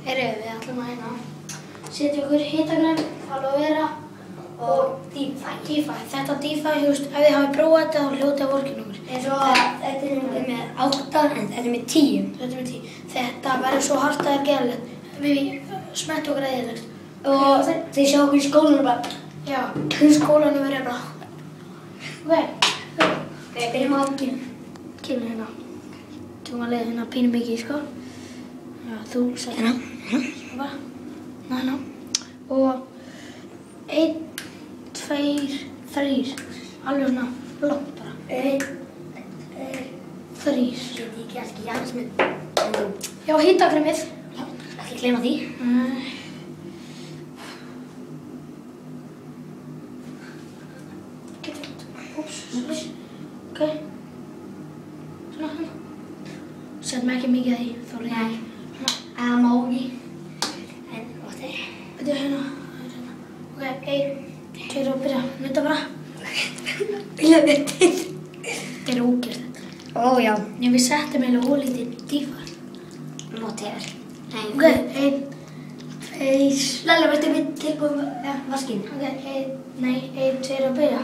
Við ætlum að setja okkur hitagrænn, aloe vera og DeFi. Þetta DeFi, ef þið hafið prófað þetta þá hljótið að vorkenna okkur. Eins og þetta er með 8 en þetta er með 10. Þetta verður svo hart að það er geðlegt. Við smettum okkur eðilegt. Og þið sjá okkur í skólanum bara. Já, skólanum verður bara. Ok, byrjum á kynum. Kynum hérna. Þú að leiða hérna pínu mikið, sko. Já, þú sætt. Hérna. Hérna. Og 1, 2, 3. Alveg svona langt bara. 1, 2, 3. Ég ekki aðeins með. Já, hitagrænið. Já, ekki gleyma því. Ok. Svona. Settum ekki mikið að því, þá líka. Nei, það má ekki. En, ótti. Þetta er hérna. Ok, 1, 2 og byrja. Nutta bara. Byrja þetta. Þetta er ógeðslegt. Ó, já. Við settum eiginlega ólítið DeFi. Whatever. Ok, 1, 2. Lalla, verður við tilbúin vaskinn? Ok, 1, 2 og byrja.